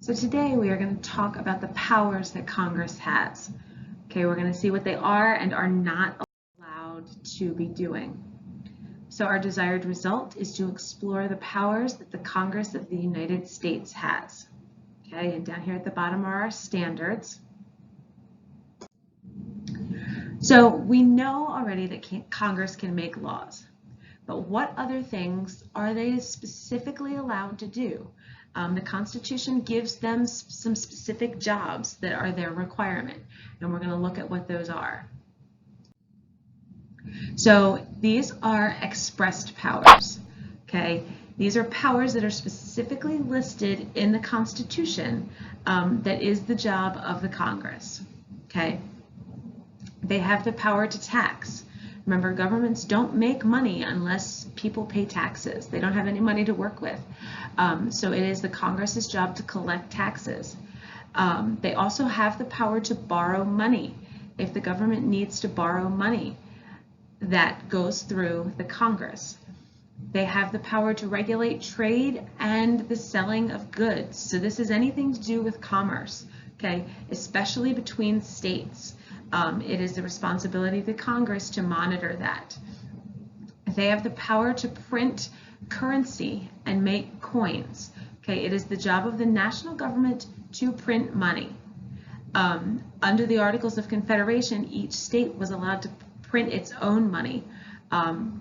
So today we are going to talk about the powers that Congress has. Okay, we're going to see what they are and are not allowed to be doing. So our desired result is to explore the powers that the Congress of the United States has. Okay, and down here at the bottom are our standards. So we know already that Congress can make laws, but what other things are they specifically allowed to do? The Constitution gives them some specific jobs that are their requirement, and we're going to look at what those are. So these are expressed powers, okay? These are powers that are specifically listed in the Constitution that is the job of the Congress, okay? They have the power to tax. Remember, governments don't make money unless people pay taxes. They don't have any money to work with. So it is the Congress's job to collect taxes. They also have the power to borrow money. If the government needs to borrow money, that goes through the Congress. They have the power to regulate trade and the selling of goods. So this is anything to do with commerce, okay, especially between states. It is the responsibility of the Congress to monitor that. They have the power to print currency and make coins. Okay, it is the job of the national government to print money. Under the Articles of Confederation, each state was allowed to print its own money,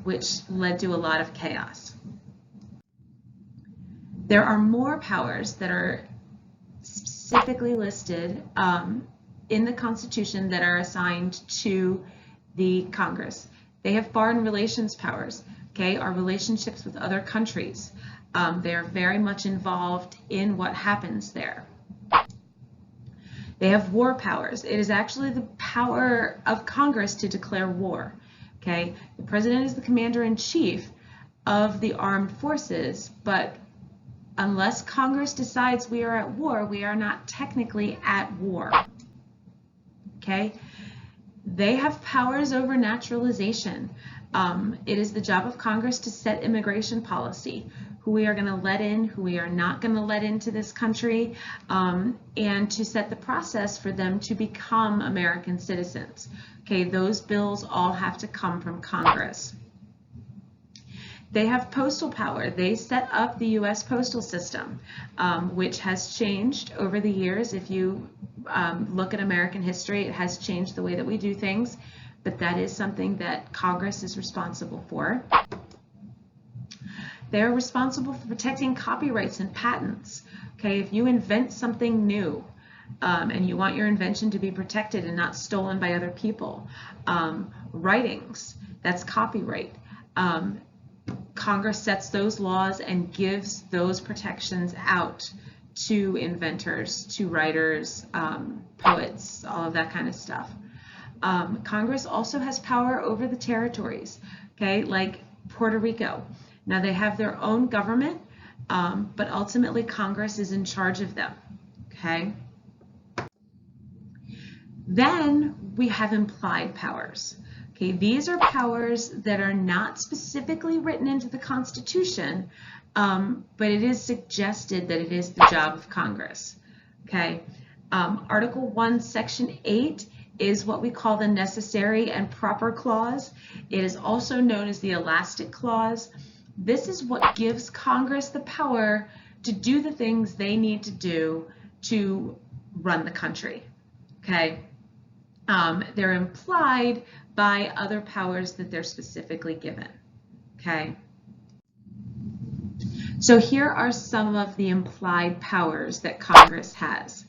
which led to a lot of chaos. There are more powers that are specifically listed in the Constitution that are assigned to the Congress. They have foreign relations powers, okay, our relationships with other countries. They are very much involved in what happens there. They have war powers. It is actually the power of Congress to declare war, okay? The president is the commander-in-chief of the armed forces, but unless Congress decides we are at war, we are not technically at war. Okay, they have powers over naturalization. It is the job of Congress to set immigration policy, who we are going to let in, who we are not going to let into this country, and to set the process for them to become American citizens. Okay, those bills all have to come from Congress. They have postal power. They set up the U.S. postal system, which has changed over the years. If you look at American history, it has changed the way that we do things, but that is something that Congress is responsible for. They're responsible for protecting copyrights and patents. Okay, if you invent something new and you want your invention to be protected and not stolen by other people, writings, that's copyright. Congress sets those laws and gives those protections out to inventors, to writers, poets, all of that kind of stuff. Congress also has power over the territories, okay, like Puerto Rico. Now they have their own government, but ultimately Congress is in charge of them, okay? Then we have implied powers. Okay, these are powers that are not specifically written into the Constitution, but it is suggested that it is the job of Congress. Okay, Article 1, Section 8 is what we call the necessary and proper clause. It is also known as the elastic clause. This is what gives Congress the power to do the things they need to do to run the country. Okay, they're implied by other powers that they're specifically given, okay? So here are some of the implied powers that Congress has.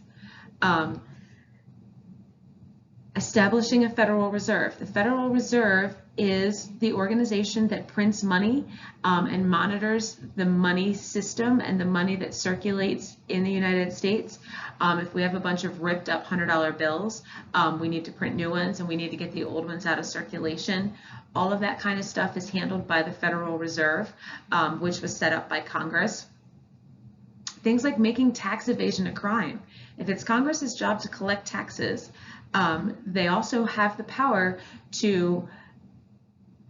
Establishing a Federal Reserve. The Federal Reserve is the organization that prints money and monitors the money system and the money that circulates in the United States. If we have a bunch of ripped up $100 bills, we need to print new ones and we need to get the old ones out of circulation. All of that kind of stuff is handled by the Federal Reserve, which was set up by Congress. Things like making tax evasion a crime. If it's Congress's job to collect taxes, they also have the power to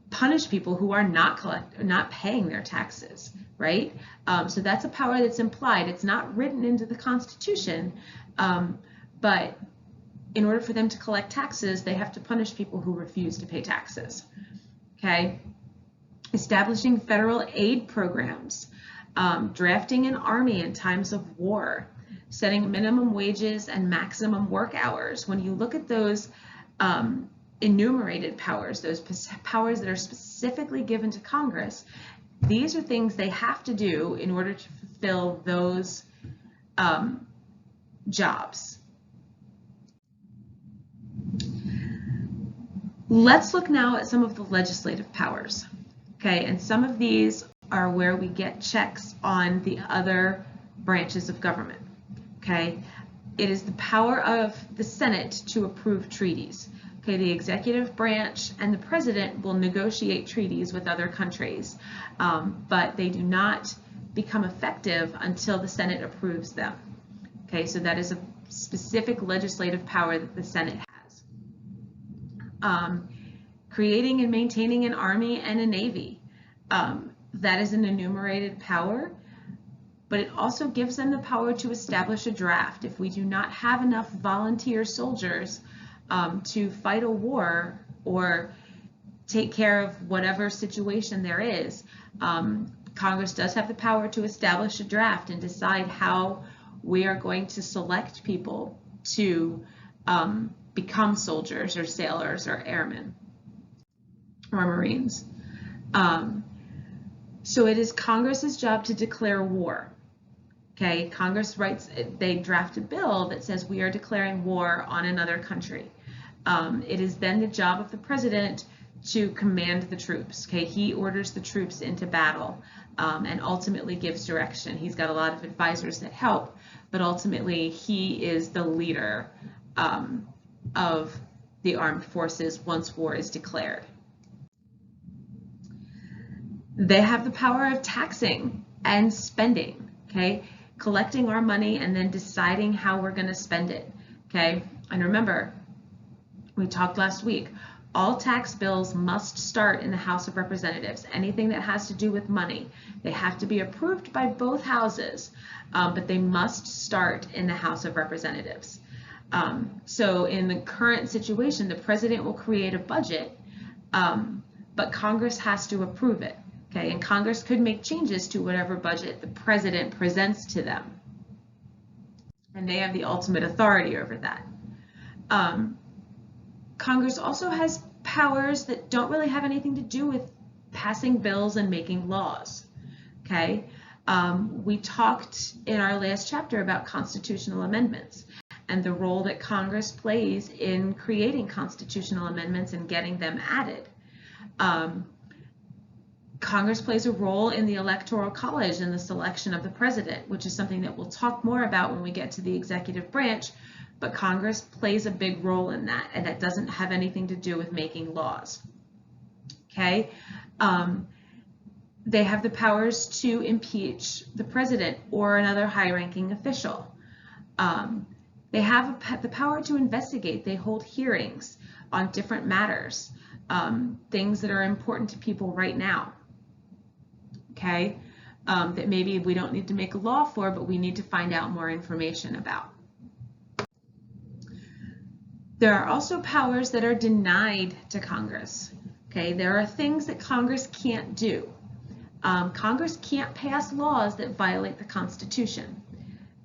punish people who are not paying their taxes, right? So that's a power that's implied. It's not written into the Constitution, but in order for them to collect taxes, they have to punish people who refuse to pay taxes. Okay? Establishing federal aid programs, drafting an army in times of war, setting minimum wages and maximum work hours. When you look at those enumerated powers, those powers that are specifically given to Congress, these are things they have to do in order to fulfill those jobs. Let's look now at some of the legislative powers. Okay, and some of these are where we get checks on the other branches of government. Okay, it is the power of the Senate to approve treaties. Okay, the executive branch and the president will negotiate treaties with other countries, but they do not become effective until the Senate approves them. Okay, so that is a specific legislative power that the Senate has. Creating and maintaining an army and a navy. That is an enumerated power, but it also gives them the power to establish a draft. If we do not have enough volunteer soldiers to fight a war or take care of whatever situation there is, Congress does have the power to establish a draft and decide how we are going to select people to become soldiers or sailors or airmen or Marines. So it is Congress's job to declare war. Okay, Congress they draft a bill that says we are declaring war on another country. It is then the job of the president to command the troops. Okay, he orders the troops into battle and ultimately gives direction. He's got a lot of advisors that help, but ultimately he is the leader of the armed forces once war is declared. They have the power of taxing and spending, okay? Collecting our money and then deciding how we're going to spend it, okay? And remember, we talked last week, all tax bills must start in the House of Representatives. Anything that has to do with money, they have to be approved by both houses, but they must start in the House of Representatives. So in the current situation, the president will create a budget, but Congress has to approve it. Okay, and Congress could make changes to whatever budget the president presents to them. And they have the ultimate authority over that. Congress also has powers that don't really have anything to do with passing bills and making laws. Okay, we talked in our last chapter about constitutional amendments and the role that Congress plays in creating constitutional amendments and getting them added. Congress plays a role in the Electoral College and the selection of the president, which is something that we'll talk more about when we get to the executive branch, but Congress plays a big role in that, and that doesn't have anything to do with making laws. Okay? They have the powers to impeach the president or another high-ranking official. They have the power to investigate. They hold hearings on different matters, things that are important to people right now. Okay, that maybe we don't need to make a law for, but we need to find out more information about. There are also powers that are denied to Congress. Okay, there are things that Congress can't do. Congress can't pass laws that violate the Constitution.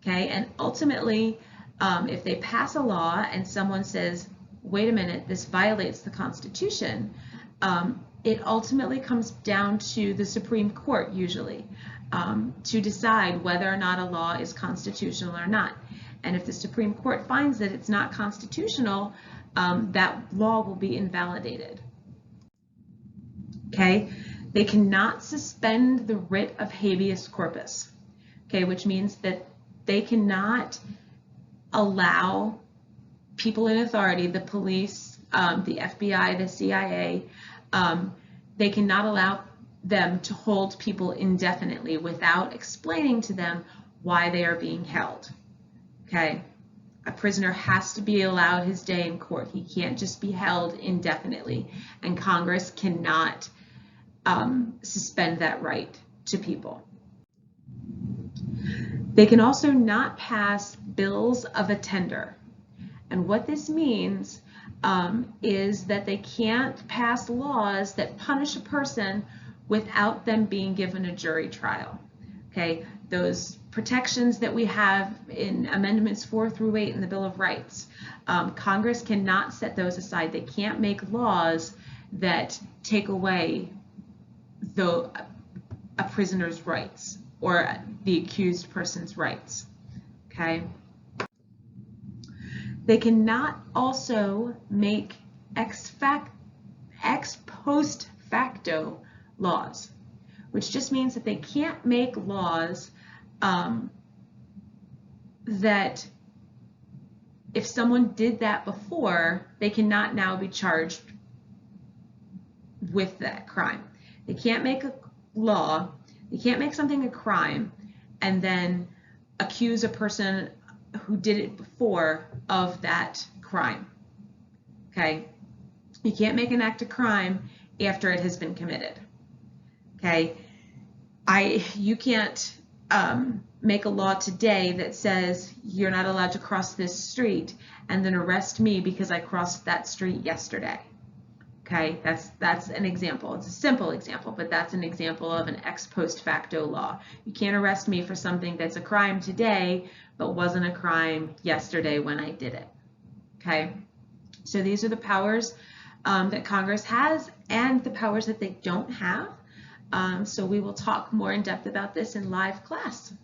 Okay, and ultimately, if they pass a law and someone says, wait a minute, this violates the Constitution, it ultimately comes down to the Supreme Court usually to decide whether or not a law is constitutional or not. And if the Supreme Court finds that it's not constitutional, that law will be invalidated. Okay, they cannot suspend the writ of habeas corpus, okay, which means that they cannot allow people in authority, the police, the FBI, the CIA, they cannot allow them to hold people indefinitely without explaining to them why they are being held. Okay, A prisoner has to be allowed his day in court. He can't just be held indefinitely, and Congress cannot suspend that right to people. They can also not pass bills of attainder. And what this means is that they can't pass laws that punish a person without them being given a jury trial. Okay, those protections that we have in Amendments 4 through 8 in the Bill of Rights, Congress cannot set those aside. They can't make laws that take away a prisoner's rights or the accused person's rights. Okay. They cannot also make ex post facto laws, which just means that they can't make laws that if someone did that before, they cannot now be charged with that crime. They can't make a law, they can't make something a crime and then accuse a person who did it before of that crime. Okay? You can't make an act of crime after it has been committed. Okay? You can't make a law today that says you're not allowed to cross this street and then arrest me because I crossed that street yesterday. Okay, that's an example. It's a simple example, but that's an example of an ex post facto law. You can't arrest me for something that's a crime today, but wasn't a crime yesterday when I did it. Okay, so these are the powers that Congress has and the powers that they don't have. So we will talk more in depth about this in live class.